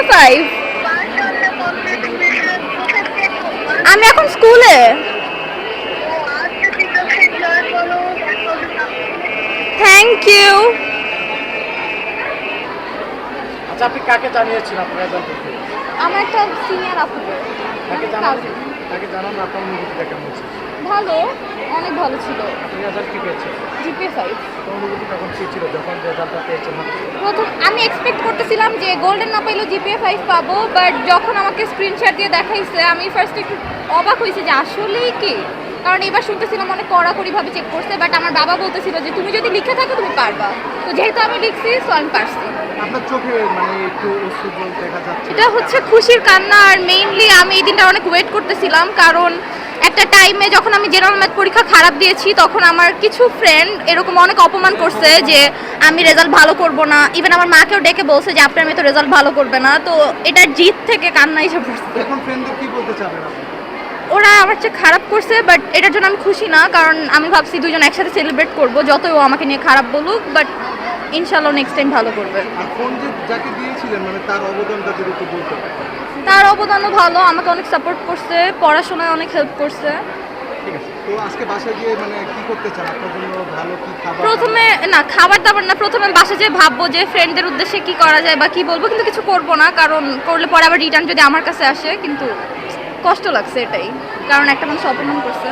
GPA 5। আমি এখন স্কুলে। Thank you. আচ্ছা, আপনি কাকে জানিয়েছেন আপনার রেজাল্ট দেখে? আমার একটা সিনিয়র আপুকে। তাকে জানান, তাকে জানান আপনার অনুভূতিটা কেমন ছিল? ভালো, অনেক ভালো ছিল। আপনি রেজাল্ট কি পেয়েছেন? GPA 5। তো অনুভূতি তখন কি ছিল যখন রেজাল্টটা পেয়েছেন? প্রথম আমি এক্সপেক্ট করতেছিলাম যে গোল্ডেন না পাইলেও GPA 5 পাবো, বাট যখন আমাকে স্ক্রিনশট দিয়ে দেখাইছে আমি ফার্স্ট একটু অবাক হয়েছি যে আসলেই কি, কারণ এবার শুনতেছিলাম অনেক কড়াকড়িভাবে চেক করছে, বাট আমার বাবা বলতেছিল যে তুমি যদি লিখে থাকো তুমি পারবা। তো যেহেতু আমি লিখছি সো আমি পারছি। আপনার চোখে মানে একটু অশ্রুজল দেখা যাচ্ছে। এটা হচ্ছে খুশির কান্না, আর মেইনলি আমি এই দিনটা অনেক ওয়েট করতেছিলাম, কারণ একটা টাইমে যখন আমি জেনারেল ম্যাথ পরীক্ষা খারাপ দিয়েছি তখন আমার কিছু ফ্রেন্ড এরকম অনেক অপমান করছে যে আমি রেজাল্ট ভালো করব না, ইভেন আমার মাকেও ডেকে বলছে যে আপনার মেয়ে তো রেজাল্ট ভালো করবে না। তো এটার জিত থেকে কান্না এসে পড়ছে। এখন ফ্রেন্ডদের কি বলতে চাবেন আপনি? ওরা আমার চেয়ে খারাপ করছে, বাট এটার জন্য আমি খুশি না, কারণ আমি ভাবছি দুজন একসাথে সেলিব্রেট করব, যতই ও আমাকে নিয়ে খারাপ বলুক, বাট ইনশাল্লাহ নেক্সট টাইম ভালো করবে। আর ফোন যে যাকে দিয়েছিলেন মানে তার অবদানটা যদি একটু বলতে। তার অবদানও ভালো, আমাকে অনেক সাপোর্ট করছে, পড়াশোনায় অনেক হেল্প করছে। ঠিক আছে, তো আজকে বাসায় গিয়ে মানে কি করতে চান? আপনার জন্য ভালো কি খাবার? প্রথমে না খাবার দাবার না, প্রথমে বাসা যেয়ে ভাববো যে ফ্রেন্ডদের উদ্দেশ্যে কি করা যায় বা কি বলবো, কিন্তু কিছু করবো না, কারণ করলে পরে আবার রিটার্ন যদি আমার কাছে আসে, কিন্তু কষ্ট লাগছে এটাই, কারণ একটা মানুষ অপমান করছে।